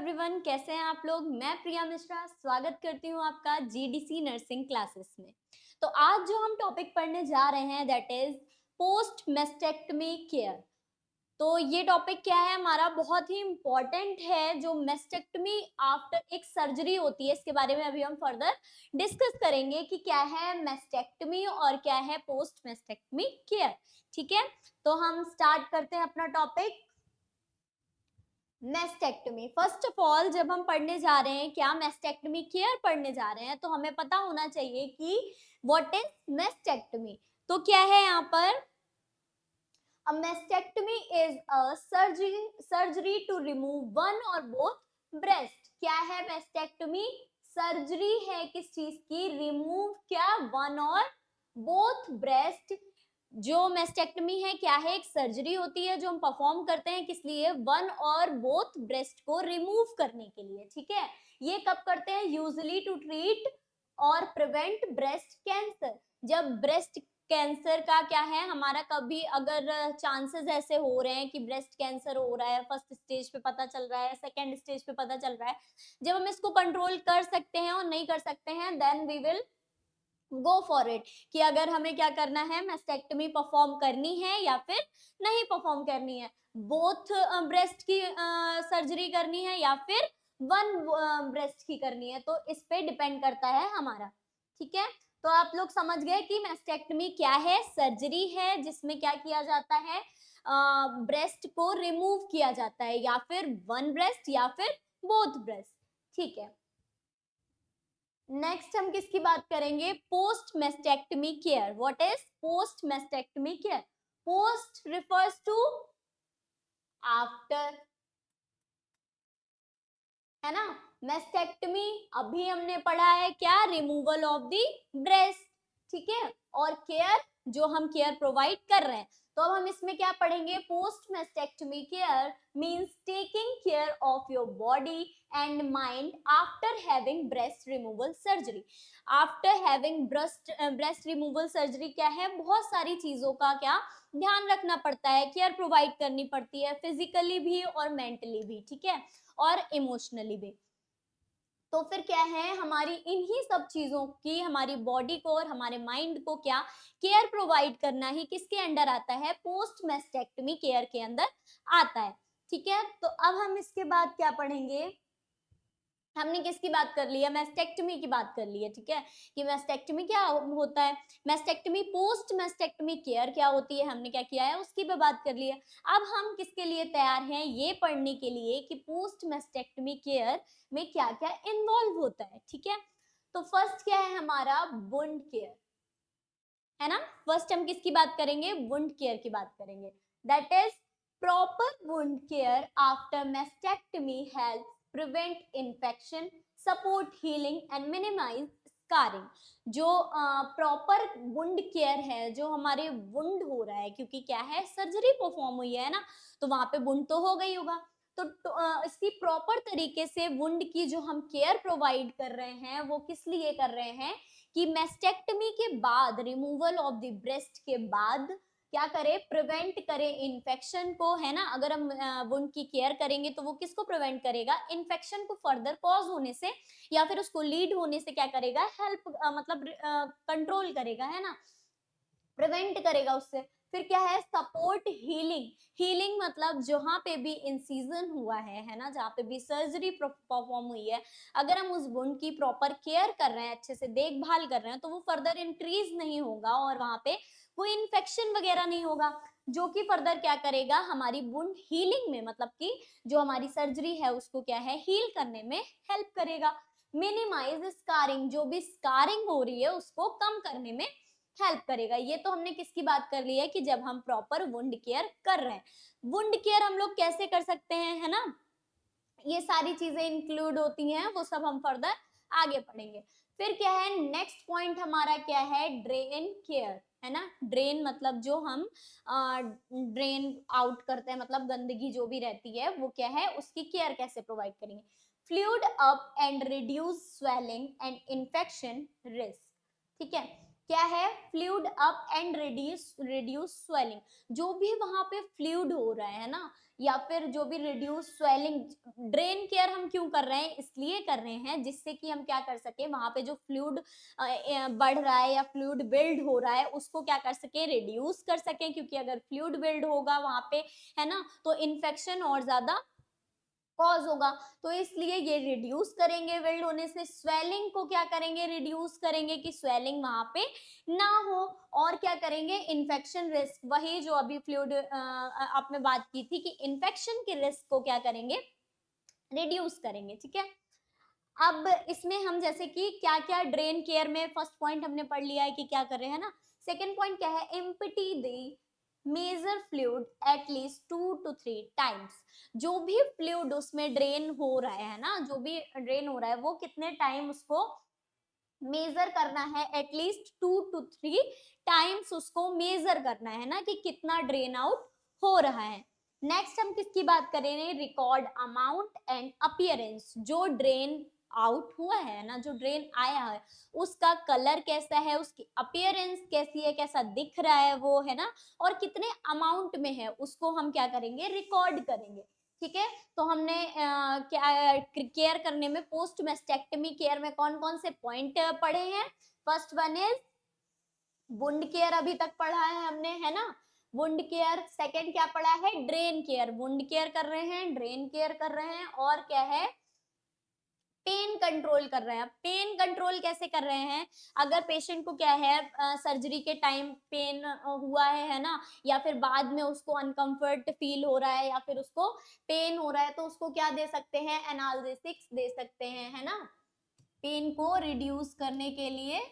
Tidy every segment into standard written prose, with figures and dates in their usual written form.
Everyone, कैसे हैं आप लोग। मैं प्रिया मिश्रा स्वागत करती हूँ आपका जीडीसी नर्सिंग क्लासेस में। तो आज जो हम टॉपिक पढ़ने जा रहे हैं that is post mastectomy care. तो ये टॉपिक क्या है हमारा, बहुत ही इम्पोर्टेंट है। जो मेस्टेक्टमी आफ्टर एक सर्जरी होती है, इसके बारे में अभी हम फर्दर डिस्कस करेंगे कि क्या है मेस्टेक्टमी और क्या है पोस्ट मेस्टेक्टमी केयर। ठीक है, तो हम स्टार्ट करते हैं अपना topic mastectomy. First of all जब हम पढ़ने जा रहे हैं क्या मेस्टेक्टमी केयर पढ़ने जा रहे हैं, तो हमें पता होना चाहिए कि व्हाट इज मेस्टेक्टमी। तो क्या है यहाँ पर, a mastectomy is a surgery to remove one or both breast। क्या है मेस्टेक्टमी? सर्जरी है किस चीज की? रिमूव क्या? वन और बोथ ब्रेस्ट। जो मेस्टेक्टमी है क्या है? एक सर्जरी होती है जो हम परफॉर्म करते हैं, किस लिए? वन और बोथ ब्रेस्ट को रिमूव करने के लिए। ठीक है, ये कब करते हैं? यूजुअली टू ट्रीट और प्रिवेंट ब्रेस्ट कैंसर। जब ब्रेस्ट कैंसर का क्या है हमारा, कभी अगर चांसेस ऐसे हो रहे हैं कि ब्रेस्ट कैंसर हो रहा है, फर्स्ट स्टेज पे पता चल रहा है, सेकंड स्टेज पे पता चल रहा है, जब हम इसको कंट्रोल कर सकते हैं और नहीं कर सकते हैं, then we will go for it कि अगर हमें क्या करना है, मेस्टेक्टमी परफॉर्म करनी है या फिर नहीं परफॉर्म करनी है, बोथ ब्रेस्ट की सर्जरी करनी है या फिर वन ब्रेस्ट की करनी है। तो इस पे डिपेंड करता है हमारा। ठीक है, तो आप लोग समझ गए कि मेस्टेक्टमी क्या है? सर्जरी है जिसमें क्या किया जाता है, ब्रेस्ट को रिमूव किया जाता है, या फिर वन ब्रेस्ट या फिर बोथ ब्रेस्ट। ठीक है, नेक्स्ट हम किसकी बात करेंगे? Post mastectomy care. What is post mastectomy care? Post refers to after, है ना। मेस्टेक्टमी अभी हमने पढ़ा है क्या? Removal of the breast. ठीक है, और केयर जो हम केयर प्रोवाइड कर रहे हैं, तो अब हम इसमें क्या पढ़ेंगे? Post mastectomy care means taking care of your body and mind after having breast removal surgery. After having breast removal surgery क्या है? बहुत सारी चीजों का क्या ध्यान रखना पड़ता है, केयर प्रोवाइड करनी पड़ती है, फिजिकली भी और मेंटली भी। ठीक है, और इमोशनली भी। तो फिर क्या है, हमारी इन्हीं सब चीजों की, हमारी बॉडी को और हमारे माइंड को क्या केयर प्रोवाइड करना ही किसके अंडर आता है? पोस्ट मेस्टेक्टमी केयर के अंदर आता है। ठीक है, तो अब हम इसके बाद क्या पढ़ेंगे? हमने किसकी बात कर ली है? मेस्टेक्टमी की बात कर ली है। ठीक है, कि मेस्टेक्टमी क्या होता है, मेस्टेक्टमी पोस्ट मेस्टेक्टमी केयर क्या होती है, हमने क्या किया है उसकी भी बात कर ली है। अब हम किसके लिए तैयार हैं? ये पढ़ने के लिए कि पोस्ट मेस्टेक्टमी केयर में क्या क्या इन्वॉल्व होता है। ठीक है, तो फर्स्ट क्या है हमारा? वुंड केयर, है ना। फर्स्ट हम किसकी बात करेंगे? वुंड केयर की बात करेंगे। That is proper wound care after mastectomy help prevent infection, support healing and minimise scarring. जो प्रॉपर वुंड केयर है, जो हमारे वुंड हो रहा है, क्योंकि क्या है सर्जरी परफॉर्म हुई है ना, तो वहां पे वुंड तो हो गई होगा। तो इसकी प्रॉपर तरीके से वुंड की जो हम केयर प्रोवाइड कर रहे हैं, वो किस लिए कर रहे हैं कि मेस्टेक्टमी के बाद, रिमूवल ऑफ द ब्रेस्ट के बाद क्या करे? प्रिवेंट करे इन्फेक्शन को, है ना। अगर हम वुंड की केयर करेंगे तो वो किसको प्रिवेंट करेगा? इन्फेक्शन को फर्दर कॉज होने से या फिर उसको लीड होने से क्या करेगा? हेल्प मतलब कंट्रोल करेगा, है ना, प्रिवेंट करेगा उससे। फिर क्या है? Support healing. हीलिंग मतलब जहां पे भी इंसीजन हुआ है ना, जहां पे भी सर्जरी परफॉर्म हुई है, अगर हम उस वुंड की प्रॉपर केयर कर रहे हैं, अच्छे से देखभाल कर रहे हैं, तो वो फर्दर इंक्रीज नहीं होगा और वहां पे वो इन्फेक्शन वगैरह नहीं होगा, जो कि फर्दर क्या करेगा? हमारी वुंड हीलिंग में, मतलब कि जो हमारी सर्जरी है उसको क्या है? हील करने में हेल्प करेगा। मिनिमाइज स्कारिंग, जो भी स्कारिंग हो रही है उसको कम करने में हेल्प करेगा। ये तो हमने किसकी बात कर ली है कि जब हम प्रॉपर वुंड केयर कर रहे हैं। वुंड केयर हम लोग कैसे कर सकते हैं, है ना, ये सारी चीजें इंक्लूड होती हैं, वो सब हम फर्दर आगे पढ़ेंगे। फिर क्या है नेक्स्ट पॉइंट हमारा? क्या है? ड्रेन केयर, है ना। ड्रेन मतलब जो हम ड्रेन आउट करते हैं, मतलब गंदगी जो भी रहती है वो क्या है, उसकी केयर कैसे प्रोवाइड करेंगे? Fluid up and reduce swelling and infection risk. ठीक है, क्या है, fluid up and reduce swelling. जो भी वहां पे फ्लूइड हो रहा है ना, या फिर जो भी रिड्यूस स्वेलिंग, ड्रेन केयर हम क्यों कर रहे हैं, इसलिए कर रहे हैं जिससे कि हम क्या कर सके, वहां पे जो फ्लूइड बढ़ रहा है या फ्लूइड बिल्ड हो रहा है उसको क्या कर सके, रिड्यूस कर सके, क्योंकि अगर फ्लूइड बिल्ड होगा वहां पे, है ना, तो इन्फेक्शन और ज्यादा कॉज होगा। तो इसलिए ये रिड्यूस करेंगे, वेल्ड होने से स्वेलिंग को क्या करेंगे, रिड्यूस करेंगे कि स्वेलिंग वहां पे ना हो। और क्या करेंगे, इन्फेक्शन रिस्क, वही जो अभी फ्लूइड आपने बात की थी कि इन्फेक्शन के रिस्क को क्या करेंगे, रिड्यूस करेंगे। ठीक है, अब इसमें हम जैसे कि क्या क्या ड्रेन केयर में, फर्स्ट पॉइंट हमने पढ़ लिया है कि क्या कर रहे हैं ना। सेकेंड पॉइंट क्या है, empty the major fluid at least 2 to 3 times. जो भी फ्लूइड उसमें ड्रेन हो रहा है ना, जो भी ड्रेन हो रहा है वो कितने टाइम उसको मेजर करना है, एटलीस्ट 2 to 3 टाइम्स उसको मेजर करना है ना, कि कितना ड्रेन आउट हो रहा है। नेक्स्ट हम किसकी बात करेंगे, रिकॉर्ड अमाउंट एंड अपीयरेंस। जो ड्रेन आउट हुआ है ना, जो ड्रेन आया है उसका कलर कैसा है, उसकी अपीयरेंस कैसी है, कैसा दिख रहा है वो, है ना, और कितने अमाउंट में है उसको हम क्या करेंगे, रिकॉर्ड करेंगे। ठीक है, तो हमने क्या केयर करने में, पोस्ट मेस्टेक्टमी केयर में कौन कौन से पॉइंट पढ़े हैं। First one is wound care, अभी तक पढ़ा है हमने, है ना, वुंड केयर। सेकंड क्या पढ़ा है, ड्रेन केयर, वुंड केयर कर रहे हैं, ड्रेन केयर कर रहे हैं, और क्या है, पेन कंट्रोल कर रहे हैं। पेन कंट्रोल कैसे कर रहे हैं, अगर पेशेंट को क्या है, सर्जरी के टाइम पेन हुआ है ना, या फिर बाद में उसको अनकंफर्ट फील हो रहा है, या फिर उसको पेन हो रहा है, तो उसको क्या दे सकते हैं, एनाल्जेसिक्स दे सकते हैं, है ना, पेन को रिड्यूस करने के लिए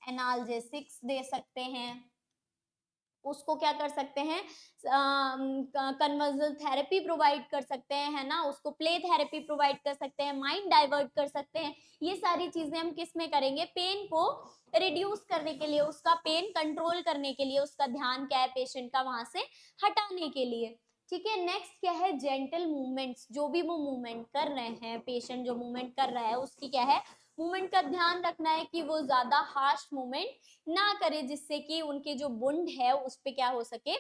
एनाल्जेसिक्स दे सकते हैं। उसको क्या कर सकते हैं, कन्वर्जन थेरेपी प्रोवाइड कर सकते हैं, है ना, उसको प्ले थेरेपी प्रोवाइड कर सकते हैं, माइंड डाइवर्ट कर सकते हैं। ये सारी चीजें हम किस में करेंगे, पेन को रिड्यूस करने के लिए, उसका पेन कंट्रोल करने के लिए, उसका ध्यान क्या है पेशेंट का वहां से हटाने के लिए। ठीक है, नेक्स्ट क्या है, जेंटल मूवमेंट्स। जो भी वो मूवमेंट कर रहे हैं, पेशेंट जो मूवमेंट कर रहा है उसकी क्या है, मूवमेंट का ध्यान रखना है कि वो ज्यादा हार्श मूवमेंट ना करे, जिससे कि उनके जो वुंड है उस पे क्या हो सके,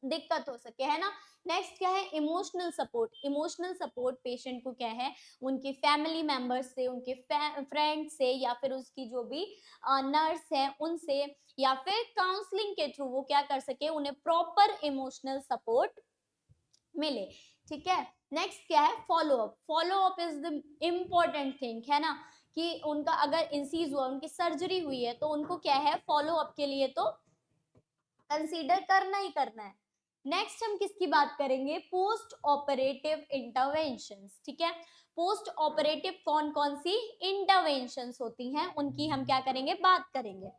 दिक्कत हो सके, है ना। नेक्स्ट क्या है, emotional support. Emotional support patient को क्या है, उनके फैमिली मेंबर्स से, उनके फ्रेंड से, या फिर उसकी जो भी नर्स है उनसे, या फिर काउंसलिंग के थ्रू वो क्या कर सके, उन्हें प्रॉपर इमोशनल सपोर्ट मिले। ठीक है, नेक्स्ट क्या है, follow up. Follow up is the important thing, है ना, कि उनका अगर इंसीज हुआ, उनकी सर्जरी हुई है, तो उनको क्या है, फॉलो अप के लिए तो कंसीडर करना ही करना है। नेक्स्ट हम किसकी बात करेंगे, पोस्ट ऑपरेटिव इंटरवेंशंस। ठीक है, पोस्ट ऑपरेटिव कौन कौन सी इंटरवेंशंस होती हैं उनकी हम क्या करेंगे, बात करेंगे।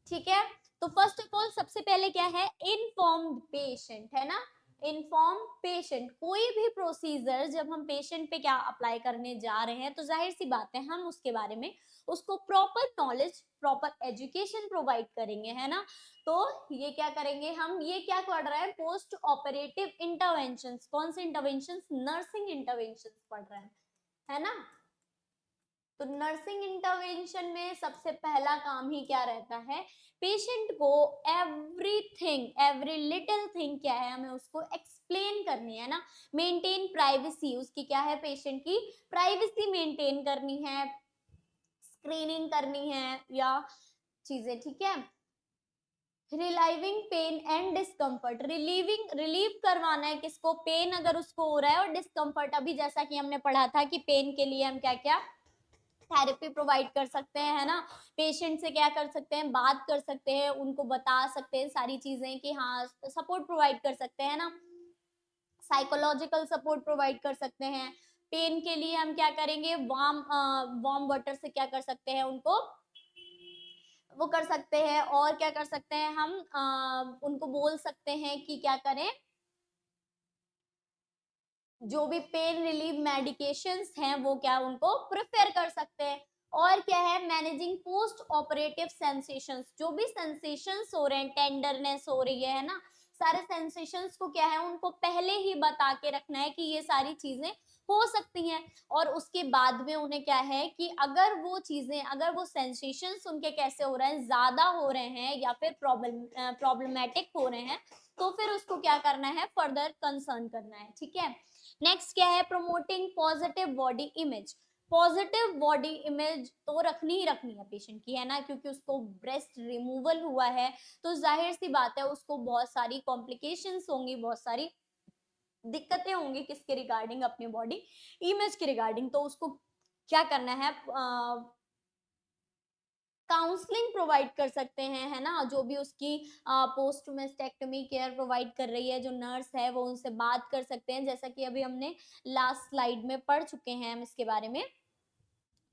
ठीक है, तो फर्स्ट ऑफ ऑल सबसे पहले क्या है, इनफॉर्म्ड पेशेंट, है ना, इनफॉर्म पेशेंट। कोई भी प्रोसीजर जब हम पेशेंट पे क्या अप्लाई करने जा रहे हैं, तो जाहिर सी बात है हम उसके बारे में उसको proper knowledge, proper education provide करेंगे, है ना। तो ये क्या करेंगे हम, ये क्या पढ़ रहे हैं, पोस्ट ऑपरेटिव इंटरवेंशंस। कौन से इंटरवेंशंस, नर्सिंग इंटरवेंशंस पढ़ रहे हैं, है ना। तो नर्सिंग इंटरवेंशन में सबसे पहला काम ही क्या रहता है, पेशेंट को एवरीथिंग, एवरी लिटिल थिंग क्या है, हमें उसको एक्सप्लेन करनी है ना। मेंटेन प्राइवेसी, उसकी क्या है, पेशेंट की प्राइवेसी मेंटेन करनी है, स्क्रीनिंग करनी है या चीजें। ठीक है, रिलाइविंग पेन एंड डिस्कम्फर्ट, रिलीव करवाना है किसको, पेन अगर उसको हो रहा है, और डिस्कम्फर्ट, अभी जैसा कि हमने पढ़ा था कि पेन के लिए हम क्या क्या थेरेपी प्रोवाइड कर सकते हैं, है ना। पेशेंट से क्या कर सकते हैं, बात कर सकते हैं, उनको बता सकते हैं सारी चीजें कि हाँ, सपोर्ट प्रोवाइड कर सकते हैं ना, साइकोलॉजिकल सपोर्ट प्रोवाइड कर सकते हैं। पेन के लिए हम क्या करेंगे, वार्म वाटर से क्या कर सकते हैं, उनको वो कर सकते हैं। और क्या कर सकते हैं हम, उनको बोल सकते हैं कि क्या करें, जो भी पेन रिलीव मेडिकेशंस हैं वो क्या उनको प्रिफेयर कर सकते हैं। और क्या है, मैनेजिंग पोस्ट ऑपरेटिव सेंसेशंस। जो भी सेंसेशंस हो रहे हैं, टेंडरनेस हो रही है ना, सारे सेंसेशंस को क्या है उनको पहले ही बता के रखना है कि ये सारी चीजें हो सकती हैं, और उसके बाद में उन्हें क्या है कि अगर वो चीजें, अगर वो सेंसेशंस उनके कैसे हो रहे हैं, ज्यादा हो रहे हैं या फिर प्रॉब्लमेटिक हो रहे हैं, तो फिर उसको क्या करना है, फर्दर कंसर्न करना है। ठीक है, नेक्स्ट क्या है, promoting positive body image. Positive body image तो रखनी ही रखनी है पेशेंट की, है ना, क्योंकि उसको ब्रेस्ट रिमूवल हुआ है, तो जाहिर सी बात है उसको बहुत सारी कॉम्प्लिकेशंस होंगी, बहुत सारी दिक्कतें होंगी किसके रिगार्डिंग, अपनी बॉडी इमेज के रिगार्डिंग। तो उसको क्या करना है, काउंसलिंग प्रोवाइड कर सकते हैं, है ना, जो भी उसकी पोस्ट मेस्टेक्टमी केयर प्रोवाइड कर रही है जो नर्स है, वो उनसे बात कर सकते हैं, जैसा कि अभी हमने लास्ट स्लाइड में पढ़ चुके हैं हम इसके बारे में।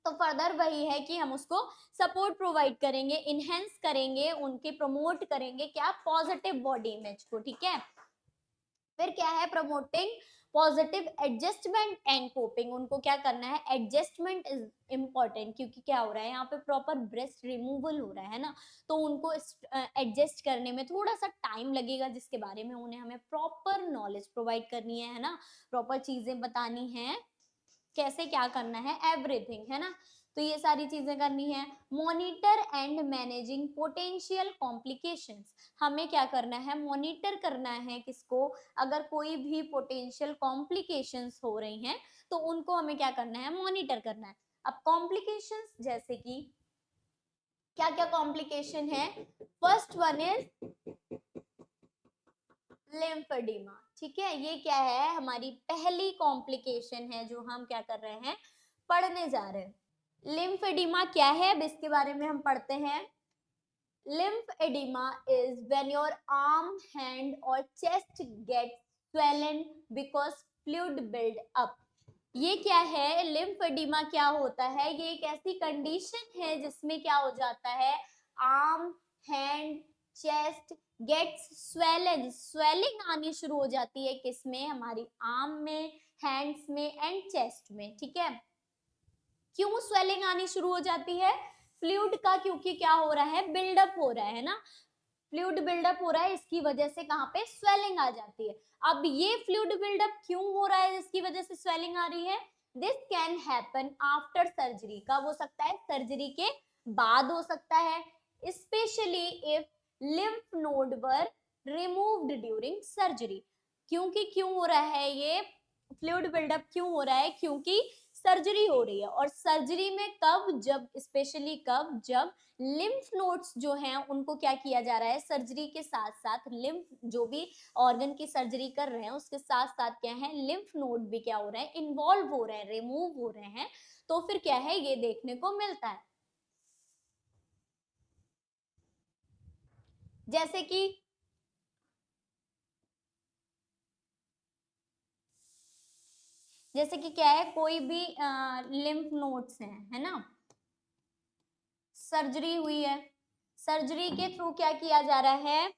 तो फर्दर वही है कि हम उसको सपोर्ट प्रोवाइड करेंगे, इनहेंस करेंगे, उनके प्रमोट करेंगे क्या, पॉजिटिव बॉडी इमेज को। ठीक है, फिर क्या है, promoting positive adjustment and coping. उनको क्या करना है, एडजस्टमेंट इज इंपॉर्टेंट, क्योंकि क्या हो रहा है यहाँ पे, प्रॉपर ब्रेस्ट रिमूवल हो रहा है ना, तो उनको एडजस्ट करने में थोड़ा सा टाइम लगेगा, जिसके बारे में उन्हें हमें प्रॉपर नॉलेज प्रोवाइड करनी है ना, प्रॉपर चीजें बतानी है, कैसे क्या करना है, एवरीथिंग, है ना। तो ये सारी चीजें करनी है। Monitor and managing potential complications. हमें क्या करना है, मॉनिटर करना है किसको, अगर कोई भी पोटेंशियल कॉम्प्लिकेशंस हो रही हैं तो उनको हमें क्या करना है, मॉनिटर करना है। अब कॉम्प्लिकेशंस जैसे कि क्या क्या कॉम्प्लिकेशन है, फर्स्ट वन इज लिम्फेडिमा। ठीक है, ये क्या है, हमारी पहली कॉम्प्लिकेशन है जो हम क्या कर रहे हैं, पढ़ने जा रहे हैं। लिम्फेडिमा क्या है, अब इसके बारे में हम पढ़ते हैं। Lymphedema is when your arm, hand or chest gets swollen because fluid build up। ये क्या है, लिम्फेडिमा क्या होता है, ये एक ऐसी कंडीशन है जिसमें क्या हो जाता है, arm, hand, chest gets swollen, swelling आनी शुरू हो जाती है किसमें, हमारी आर्म में, हैंड्स में एंड चेस्ट में। ठीक है, क्यों स्वेलिंग आनी शुरू हो जाती है, फ्लूइड का, क्योंकि क्या हो रहा है, बिल्डअप हो रहा है ना, फ्लूइड बिल्डअप हो रहा है, इसकी वजह से कहाँ पे स्वेलिंग आ जाती है। अब ये फ्लूइड बिल्डअप क्यों हो रहा है जिसकी वजह से स्वेलिंग आ रही है, this can happen after surgery. कब हो सकता है, सर्जरी के बाद हो सकता है, specially if lymph node were removed during surgery. क्योंकि क्यों हो रहा है ये फ्लूइड बिल्डअप, क्यों हो रहा है, क्योंकि सर्जरी हो रही है, और सर्जरी में कब, जब, स्पेशली कब, जब लिम्फ नोड्स जो हैं उनको क्या किया जा रहा है, सर्जरी के साथ साथ लिम्फ, जो भी ऑर्गन की सर्जरी कर रहे हैं उसके साथ साथ क्या है, लिम्फ नोड भी क्या हो रहे हैं, इन्वॉल्व हो रहे हैं, रिमूव हो रहे हैं, तो फिर क्या है, ये देखने को मिलता है। जैसे कि क्या है, कोई भी लिम्फ नोड्स हैं, है ना, सर्जरी हुई है, सर्जरी के थ्रू क्या किया जा रहा है,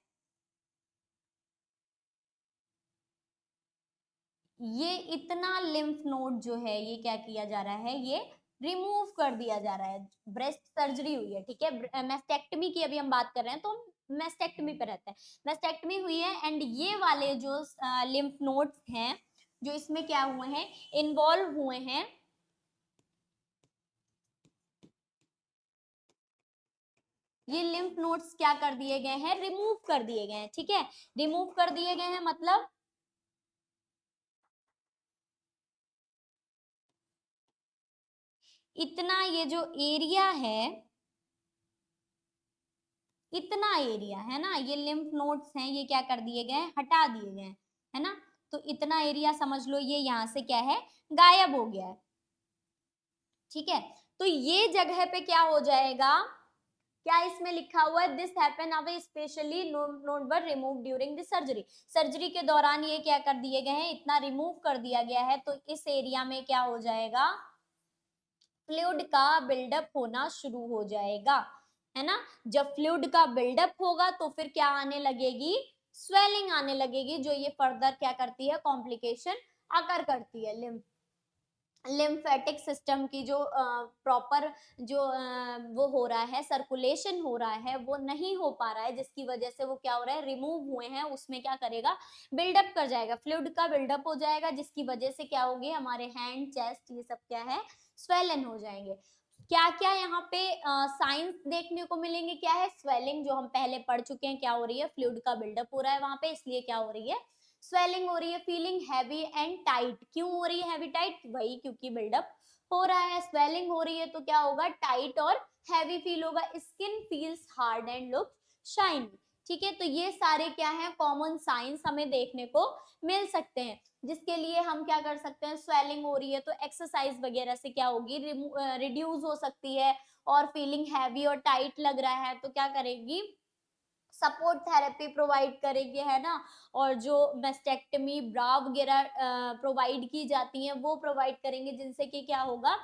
ये इतना लिम्फ नोड जो है ये क्या किया जा रहा है, ये रिमूव कर दिया जा रहा है। ब्रेस्ट सर्जरी हुई है, ठीक है, मेस्टेक्टमी की अभी हम बात कर रहे हैं, तो मेस्टेक्टमी पे रहते हैं, मेस्टेक्टमी हुई है, एंड ये वाले जो लिम्फ नोड्स हैं जो इसमें क्या हुए हैं, इन्वॉल्व हुए हैं, ये लिम्फ नोड्स क्या कर दिए गए हैं, रिमूव कर दिए गए हैं। ठीक है, रिमूव कर दिए गए हैं मतलब इतना ये जो एरिया है, इतना एरिया है ना, ये लिम्फ नोड्स हैं, ये क्या कर दिए गए, हटा दिए गए, है ना, तो इतना एरिया समझ लो ये यहाँ से क्या है, गायब हो गया है। ठीक है, तो ये जगह पे क्या हो जाएगा, क्या इसमें लिखा हुआ है, this happen away specially note were remove during the surgery. Surgery के दौरान ये क्या कर दिए गए हैं, इतना रिमूव कर दिया गया है, तो इस एरिया में क्या हो जाएगा, फ्लूइड का बिल्डअप होना शुरू हो जाएगा, है ना। जब फ्लूइड का बिल्डअप होगा तो फिर क्या आने लगेगी, स्वेलिंग आने लगेगी, जो ये फर्दर क्या करती है, कॉम्प्लिकेशन आकर करती है लिम्फ। लिम्फेटिक सिस्टम की जो प्रॉपर जो वो हो रहा है, सर्कुलेशन हो रहा है, वो नहीं हो पा रहा है, जिसकी वजह से वो क्या हो रहा है, रिमूव हुए हैं, उसमें क्या करेगा, बिल्डअप कर जाएगा, फ्लूइड का बिल्डअप हो जाएगा, जिसकी वजह से क्या होगी, हमारे हैंड, चेस्ट, ये सब क्या है, स्वेलन हो जाएंगे। क्या क्या यहाँ पे साइंस देखने को मिलेंगे, क्या है, स्वेलिंग, जो हम पहले पढ़ चुके हैं, क्या हो रही है, फ्लूइड का बिल्डअप हो रहा है वहां पे, इसलिए क्या हो रही है, स्वेलिंग हो रही है। फीलिंग हैवी एंड टाइट, क्यों हो रही है हैवी टाइट, वही क्योंकि बिल्डअप हो रहा है, स्वेलिंग हो रही है तो क्या होगा, टाइट और हैवी फील होगा। Skin feels hard and look shiny. ठीक है, तो ये सारे क्या है, कॉमन साइंस हमें देखने को मिल सकते हैं, जिसके लिए हम क्या कर सकते हैं, स्वेलिंग हो रही है तो एक्सरसाइज वगैरह से क्या होगी, रिड्यूस हो सकती है, और फीलिंग हैवी और टाइट लग रहा है तो क्या करेगी, सपोर्ट थेरेपी प्रोवाइड करेंगे, है ना, और जो मेस्टेक्टमी, ब्रा वगैरह प्रोवाइड की जाती हैं वो प्रोवाइड करेंगे, जिनसे कि क्या होगा,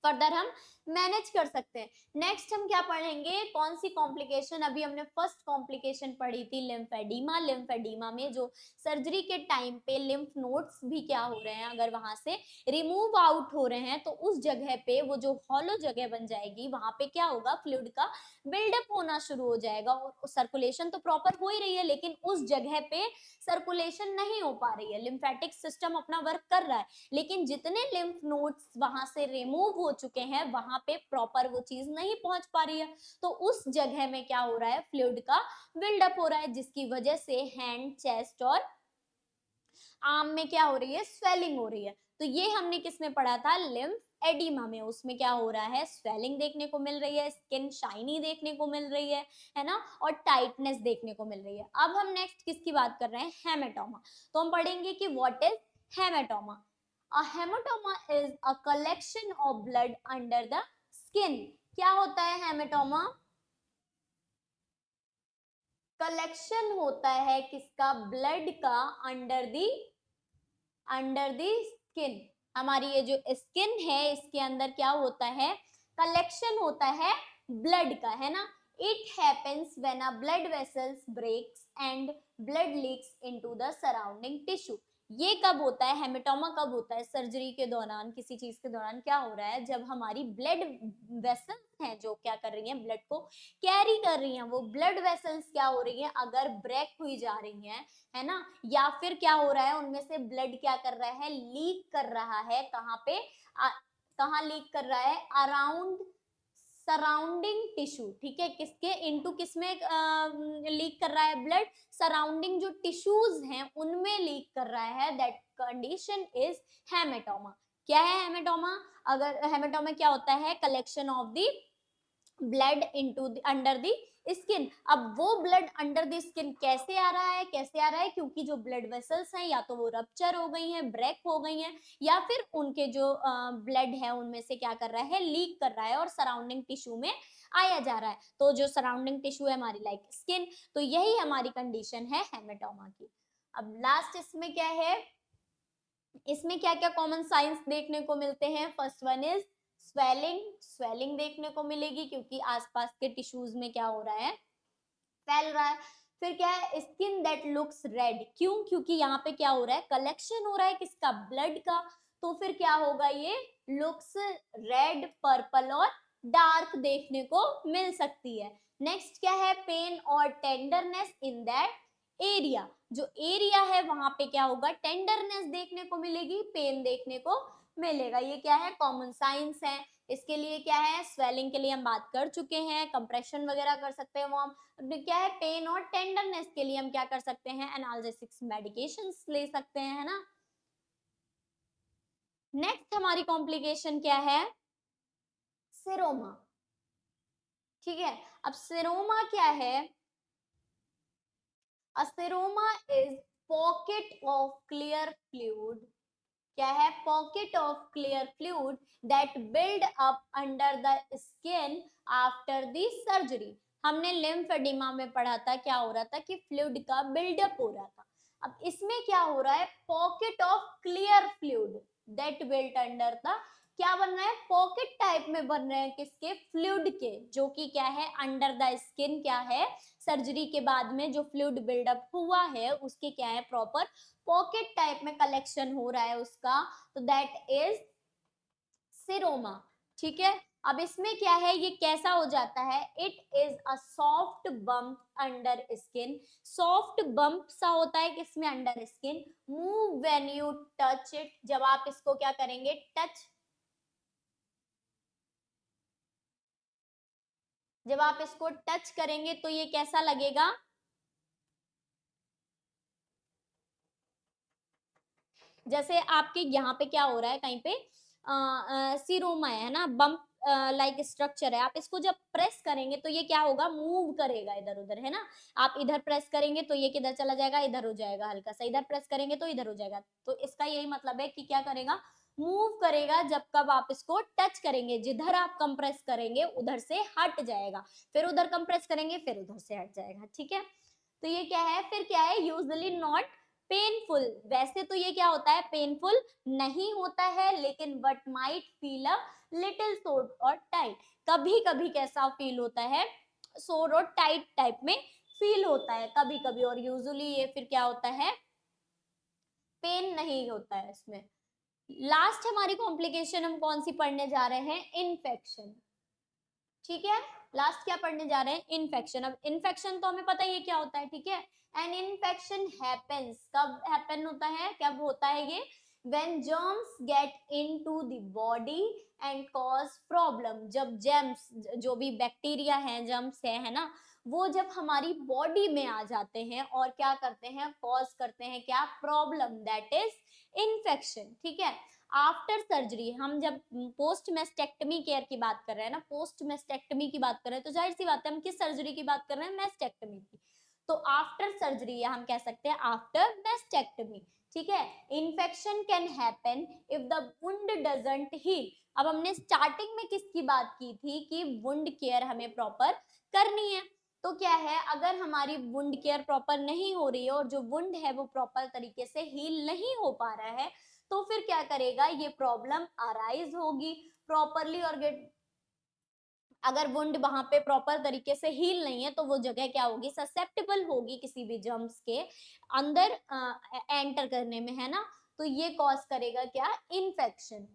फर्दर हम मैनेज कर सकते हैं। नेक्स्ट हम क्या पढ़ेंगे, कौन सी कॉम्प्लिकेशन, अभी हमने फर्स्ट कॉम्प्लिकेशन पढ़ी थी लिम्फेडिमा। लिम्फेडिमा में जो सर्जरी के टाइम पे लिम्फ नोड्स भी क्या हो रहे हैं, अगर वहां से रिमूव आउट हो रहे हैं तो उस जगह पे वो जो हॉलो जगह बन जाएगी, वहां पे क्या होगा, फ्लूइड का बिल्डअप होना शुरू हो जाएगा, और सर्कुलेशन तो प्रॉपर हो ही रही है, लेकिन उस जगह पे सर्कुलेशन नहीं हो पा रही है, लिम्फेटिक सिस्टम अपना वर्क कर रहा है, लेकिन जितने लिम्फ नोड्स वहां से रिमूव हो चुके हैं, वहां पे प्रॉपर वो चीज नहीं पहुंच पा रही है, तो उस जगह में क्या हो रहा है, फ्लूइड का बिल्डअप हो रहा है, जिसकी वजह से हैंड, चेस्ट और आर्म में क्या हो रही है, स्वेलिंग हो रही है। तो ये हमने किसमें पढ़ा था, लिम्फ एडिमा में, उसमें क्या हो रहा है, स्वेलिंग देखने को मिल रही है, स्किन शाइनी देखने को मिल रही है ना, और टाइटनेस देखने को मिल रही है। अब हम नेक्स्ट किसकी बात कर रहे हैं, हेमेटोमा। तो हम पढ़ेंगे कि what is haematoma. A haematoma is a collection of blood under the skin. क्या होता है हेमेटोमा, कलेक्शन होता है किसका, ब्लड का, अंडर दी स्किन। हमारी ये जो स्किन है, इसके अंदर क्या होता है, कलेक्शन होता है ब्लड का, है ना। It happens when a blood vessels breaks and blood leaks into the surrounding tissue. ये कब होता है, हेमेटोमा कब होता है, सर्जरी के दौरान, किसी चीज के दौरान क्या हो रहा है, जब हमारी ब्लड वेसल्स हैं जो क्या कर रही हैं, ब्लड को कैरी कर रही हैं, वो ब्लड वेसल्स क्या हो रही हैं, अगर ब्रेक हुई जा रही हैं, है ना, या फिर क्या हो रहा है, उनमें से ब्लड क्या कर रहा है, लीक कर रहा है, कहाँ पे, कहाँ लीक कर रहा है, अराउंड सराउंडिंग टिश्यू। ठीक है, किसके इनटू किसमें लीक कर रहा है, ब्लड सराउंडिंग जो टिश्यूज हैं उनमें लीक कर रहा है, दैट कंडीशन इज हेमेटोमा। क्या है हेमेटोमा, अगर हेमेटोमा क्या होता है, collection of the blood into under the skin. अब वो ब्लड अंडर द स्किन कैसे आ रहा है, कैसे आ रहा है, क्योंकि जो ब्लड वेसल्स हैं या तो वो रप्चर हो गई हैं, ब्रेक हो गई हैं, या फिर उनके जो ब्लड है उनमें से क्या कर रहा है, लीक कर रहा है और सराउंडिंग टिश्यू में आया जा रहा है। तो जो सराउंडिंग टिश्यू है हमारी लाइक स्किन, तो यही हमारी कंडीशन है हेमेटोमा की। अब लास्ट इसमें क्या है, इसमें क्या क्या कॉमन साइंस देखने को मिलते हैं, first one is swelling. Swelling देखने को मिलेगी क्योंकि आसपास के टिश्यूज में क्या हो रहा है, फैल रहा है। फिर क्या है, स्किन दैट लुक्स रेड, क्यों, क्योंकि यहाँ पे क्या हो रहा है, कलेक्शन हो रहा है किसका, ब्लड का, तो फिर क्या होगा, ये लुक्स रेड, पर्पल और डार्क देखने को मिल सकती है। नेक्स्ट क्या है, पेन और टेंडरनेस इन दैट एरिया, जो एरिया है वहां पे क्या होगा, टेंडरनेस देखने को मिलेगी, पेन देखने को मिलेगा। ये क्या है, कॉमन साइंस है। इसके लिए क्या है, स्वेलिंग के लिए हम बात कर चुके हैं, कंप्रेशन वगैरह कर सकते हैं वो हम। क्या है, पेन और टेंडरनेस के लिए हम क्या कर सकते हैं, एनाल्जेसिक्स मेडिकेशंस ले सकते हैं, है ना। नेक्स्ट हमारी कॉम्प्लिकेशन क्या है, सेरोमा। ठीक है, अब सेरोमा क्या है, a seroma is pocket of clear fluid. क्या है, pocket of clear fluid that build up under the skin after the surgery. हमने लिम्फेडिमा में पढ़ा था, क्या हो रहा था कि फ्लूइड का बिल्डअप हो रहा था। अब इसमें क्या हो रहा है, pocket of clear fluid that built under the, क्या बन रहा है, पॉकेट टाइप में बन रहे हैं किसके, फ्लूइड के, जो कि क्या है, अंडर द स्किन क्या है, सर्जरी के बाद में जो फ्लूइड बिल्डअप हुआ है उसके क्या है, प्रॉपर पॉकेट टाइप में कलेक्शन हो रहा है उसका, तो दैट इज सिरोमा, ठीक है। अब इसमें क्या है, ये कैसा हो जाता है, it is a soft bump under skin, soft bump सा होता है किसमें, under skin, move when you touch it, जब आप इसको क्या करेंगे, टच, जब आप इसको टच करेंगे तो ये कैसा लगेगा, जैसे आपके यहाँ पे क्या हो रहा है, कहीं पे सीरोमा है ना, बम्प लाइक स्ट्रक्चर है, आप इसको जब प्रेस करेंगे तो ये क्या होगा, मूव करेगा इधर उधर, है ना। आप इधर प्रेस करेंगे तो ये किधर चला जाएगा, इधर हो जाएगा, हल्का सा इधर प्रेस करेंगे तो इधर हो जाएगा। तो इसका यही मतलब है कि क्या करेगा, मूव करेगा, जब कब आप इसको टच करेंगे, जिधर आप कंप्रेस करेंगे उधर से हट जाएगा, फिर उधर कंप्रेस करेंगे फिर उधर से हट जाएगा, ठीक है। तो ये क्या है, फिर क्या है, यूजुअली नॉट पेनफुल, वैसे तो ये क्या होता है, पेनफुल नहीं होता है, लेकिन but might feel a little सोर और टाइट, कभी कभी कैसा फील होता है, सोर और टाइट टाइप में फील होता है कभी कभी, और यूजुअली ये फिर क्या होता है, पेन नहीं होता है इसमें। लास्ट हमारी कॉम्प्लिकेशन हम कौन सी पढ़ने जा रहे हैं, इन्फेक्शन, ठीक है। लास्ट क्या पढ़ने जा रहे हैं, इन्फेक्शन। अब इन्फेक्शन तो हमें पता ही है क्या होता है, ठीक है। एन इन्फेक्शन हैपेंस, कब हैपन होता है, कब होता है ये, when germs get into the body and cause problem, जब जेम्स, जो भी बैक्टीरिया हैं, जर्म्स है ना, वो जब हमारी बॉडी में आ जाते हैं और क्या करते हैं, कॉज करते हैं क्या, प्रॉब्लम, दैट इज इन्फेक्शन, ठीक है। आफ्टर सर्जरी, हम जब पोस्ट मेस्टेक्टमी केयर की बात कर रहे हैं ना, पोस्ट मेस्टेक्टमी की बात कर रहे हैं, तो जाहिर सी बात है हम किस सर्जरी की बात कर रहे हैं, मेस्टेक्टमी की। तो आफ्टर सर्जरी, या हम कह सकते हैं आफ्टर मेस्टेक्टमी, ठीक है। Infection can happen if the wound doesn't heal. अब हमने स्टार्टिंग में किसकी बात की थी, कि वुंड केयर हमें प्रॉपर करनी है। तो क्या है, अगर हमारी वुंड केयर प्रॉपर नहीं हो रही है और जो वुंड है वो प्रॉपर तरीके से हील नहीं हो पा रहा है, तो फिर क्या करेगा, ये प्रॉब्लम अराइज होगी प्रॉपरली, और गेट, अगर वुंड वहां पे प्रॉपर तरीके से हील नहीं है तो वो जगह क्या होगी, ससेप्टेबल होगी किसी भी जर्म्स के अंदर एंटर करने में, है ना। तो ये कॉज करेगा क्या, इन्फेक्शन।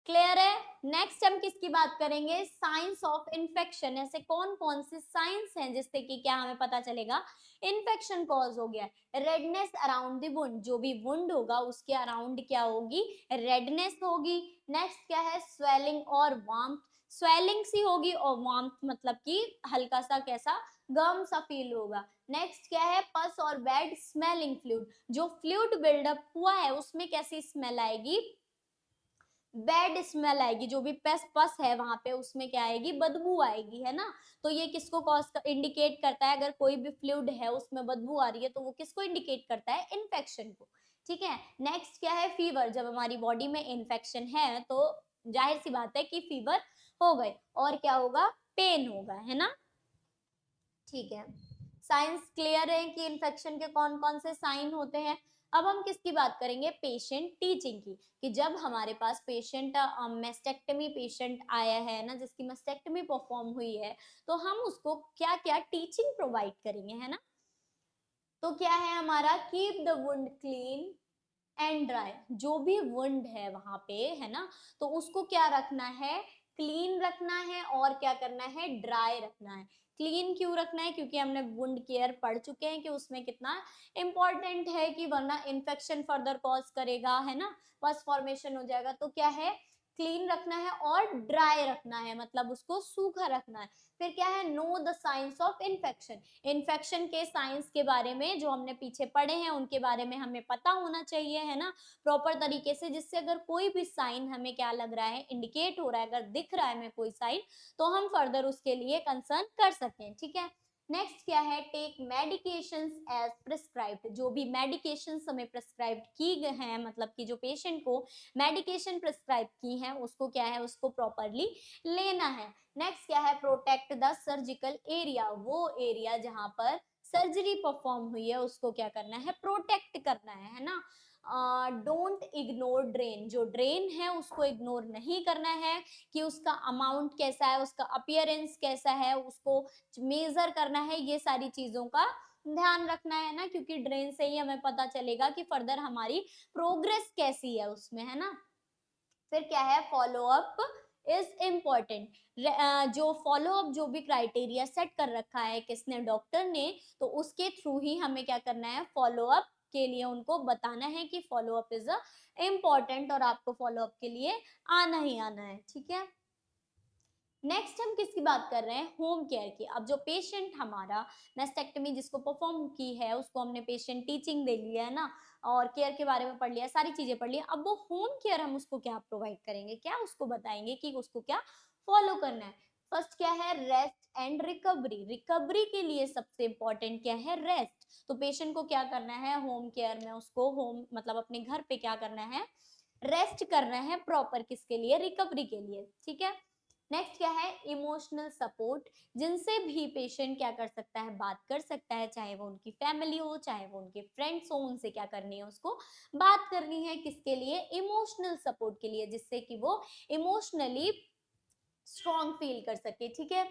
क्लियर है। नेक्स्ट हम किसकी बात करेंगे, साइंस ऑफ इन्फेक्शन, ऐसे कौन कौन से साइंस हैं जिससे कि क्या हमें पता चलेगा इन्फेक्शन कॉज हो गया है। रेडनेस अराउंड द वुंड, जो भी वुंड होगा उसके अराउंड क्या होगी, रेडनेस होगी। नेक्स्ट क्या है, स्वेलिंग और वार्मथ, स्वेलिंग सी होगी, और वार्मथ मतलब कि हल्का सा कैसा, गर्म सा फील होगा। नेक्स्ट क्या है, पस और बैड स्मेलिंग फ्लूइड, जो फ्लूइड बिल्डअप हुआ है उसमें कैसी स्मेल आएगी, बैड स्मेल आएगी, जो भी पस है वहां पे उसमें क्या आएगी, बदबू आएगी, है ना। तो ये किसको कॉज इंडिकेट करता है, अगर कोई भी फ्लूइड है उसमें बदबू आ रही है तो वो किसको इंडिकेट करता है, इन्फेक्शन को, ठीक है। नेक्स्ट क्या है, फीवर, जब हमारी बॉडी में इन्फेक्शन है तो जाहिर सी बात है कि फीवर हो गए, और क्या होगा, पेन होगा, है ना, ठीक है। साइंस क्लियर है कि इन्फेक्शन के कौन कौन से साइन होते हैं। अब हम किसकी बात करेंगे, पेशेंट टीचिंग की, कि जब हमारे पास पेशेंट मेस्टेक्टमी पेशेंट आया है ना, जिसकी मेस्टेक्टमी परफॉर्म हुई है, तो हम उसको क्या क्या टीचिंग प्रोवाइड करेंगे, है ना। तो क्या है हमारा, keep the wound clean and dry, जो भी वुंड है वहां पे, है ना, तो उसको क्या रखना है, क्लीन रखना है, और क्या करना है, ड्राई रखना है। क्लीन क्यों रखना है, क्योंकि हमने वुंड केयर पढ़ चुके हैं कि उसमें कितना इंपॉर्टेंट है, कि वरना इन्फेक्शन फर्दर कॉज करेगा, है ना, पस फॉर्मेशन हो जाएगा। तो क्या है, क्लीन रखना है और ड्राई रखना है, मतलब उसको सूखा रखना है। फिर क्या है, know the science of infection, infection के साइंस के बारे में जो हमने पीछे पढ़े हैं उनके बारे में हमें पता होना चाहिए, है ना, प्रॉपर तरीके से, जिससे अगर कोई भी साइन हमें क्या लग रहा है, इंडिकेट हो रहा है, अगर दिख रहा है हमें कोई साइन, तो हम फर्दर उसके लिए कंसर्न कर सकते हैं, ठीक है। नेक्स्ट क्या है, टेक मेडिकेशंस एज प्रिस्क्राइब्ड, जो भी मेडिकेशंस हमें प्रिस्क्राइब की गए हैं, मतलब कि जो पेशेंट को मेडिकेशन प्रिस्क्राइब की है उसको क्या है, उसको प्रॉपरली लेना है। नेक्स्ट क्या है, प्रोटेक्ट द सर्जिकल एरिया, वो एरिया जहां पर सर्जरी परफॉर्म हुई है उसको क्या करना है, प्रोटेक्ट करना है ना। डोंट इग्नोर ड्रेन, जो ड्रेन है उसको इग्नोर नहीं करना है, कि उसका अमाउंट कैसा है, उसका अपीयरेंस कैसा है, उसको मेजर करना है, ये सारी चीजों का ध्यान रखना है ना, क्योंकि ड्रेन से ही हमें पता चलेगा कि फर्दर हमारी प्रोग्रेस कैसी है उसमें, है ना। फिर क्या है, फॉलो अप इज इम्पॉर्टेंट। जो फॉलो अप जो भी क्राइटेरिया सेट कर रखा है किसने, डॉक्टर ने, तो उसके थ्रू ही हमें क्या करना है, फॉलो अप के लिए उनको बताना है कि फॉलो अप इज इम्पॉर्टेंट और आपको फॉलो अप के लिए आना ही आना है, ठीक है। नेक्स्ट हम किसकी बात कर रहे हैं, होम केयर की। अब जो पेशेंट हमारा मेस्टेक्टमी जिसको परफॉर्म की है उसको हमने पेशेंट टीचिंग दे लिया है ना, और केयर के बारे में पढ़ लिया, सारी चीजें पढ़ लिया। अब वो होम केयर हम उसको क्या प्रोवाइड करेंगे, क्या उसको बताएंगे कि उसको क्या फॉलो करना है। फर्स्ट क्या है, रेस्ट एंड रिकवरी। रिकवरी के लिए सबसे इंपॉर्टेंट क्या है, रेस्ट। तो पेशेंट को क्या करना है होम केयर में, उसको होम मतलब अपने घर पे क्या करना है, रेस्ट करना है प्रॉपर, किसके लिए, रिकवरी के लिए, ठीक है। नेक्स्ट क्या है, इमोशनल सपोर्ट। जिनसे भी पेशेंट क्या कर सकता है, बात कर सकता है, चाहे वो उनकी फैमिली हो, चाहे वो उनके फ्रेंड्स हो, उनसे क्या करनी है, उसको बात करनी है, किसके लिए, इमोशनल सपोर्ट के लिए, जिससे कि वो इमोशनली स्ट्रॉन्ग फील कर सके, ठीक है।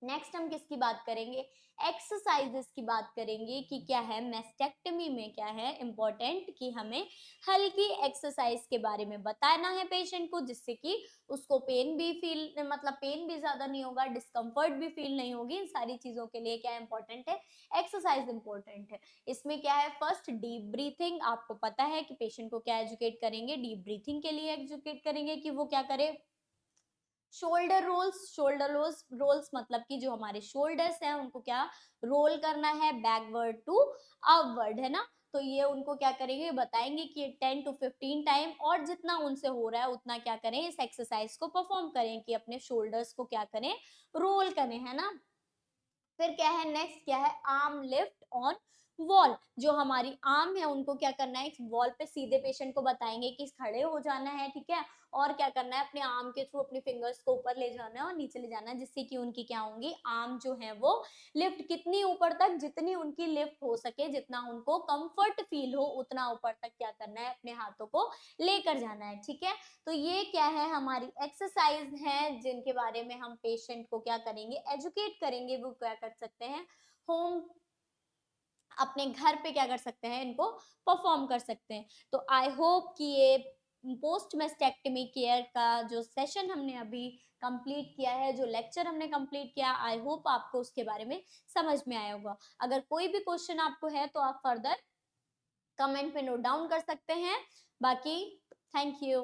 नेक्स्ट हम किसकी बात करेंगे, एक्सरसाइजेस की बात करेंगे कि क्या है मेस्टेक्टमी में क्या है इंपॉर्टेंट, कि हमें हल्की एक्सरसाइज के बारे में बताना है पेशेंट को, जिससे कि उसको पेन भी फील मतलब पेन भी ज्यादा नहीं होगा, डिस्कम्फर्ट भी फील नहीं होगी। इन सारी चीजों के लिए क्या इंपॉर्टेंट है, एक्सरसाइज इंपॉर्टेंट है। इसमें क्या है, फर्स्ट डीप ब्रीथिंग। आपको पता है कि पेशेंट को क्या एजुकेट करेंगे, डीप ब्रीथिंग के लिए एजुकेट करेंगे कि वो क्या करे, शोल्डर रोल्स। शोल्डर रोल्स मतलब कि जो हमारे शोल्डर्स हैं उनको क्या रोल करना है, बैकवर्ड टू अपवर्ड, है ना। तो ये उनको क्या करेंगे, बताएंगे कि 10 to 15 टाइम, और जितना उनसे हो रहा है उतना क्या करें, इस एक्सरसाइज को परफॉर्म करें कि अपने शोल्डर्स को क्या करें, रोल करें, है ना। फिर क्या है, नेक्स्ट क्या है, आर्म लिफ्ट ऑन वॉल। जो हमारी आर्म है उनको क्या करना है, इस वॉल पे सीधे पेशेंट को बताएंगे कि खड़े हो जाना है, ठीक है। और क्या करना है, अपने आर्म के थ्रू अपनी फिंगर्स को ऊपर ले जाना है और नीचे ले जाना है, जिससे कि उनकी क्या होंगी, आर्म जो है वो लिफ्ट, कितनी ऊपर तक, जितनी उनकी लिफ्ट हो सके, जितना उनको कंफर्ट फील हो उतना ऊपर तक क्या करना है, अपने हाथों को लेकर जाना है, ठीक है। तो ये क्या है, हमारी एक्सरसाइज है जिनके बारे में हम पेशेंट को क्या करेंगे, एजुकेट करेंगे। वो क्या कर सकते हैं, होम अपने घर पे क्या कर सकते हैं, इनको परफॉर्म कर सकते हैं। तो आई होप कि ये पोस्ट मेस्टेक्टमी केयर का जो सेशन हमने अभी कंप्लीट किया है, जो लेक्चर हमने कंप्लीट किया, आई होप आपको उसके बारे में समझ में आया होगा। अगर कोई भी क्वेश्चन आपको है तो आप फर्दर कमेंट में नोट डाउन कर सकते हैं। बाकी थैंक यू।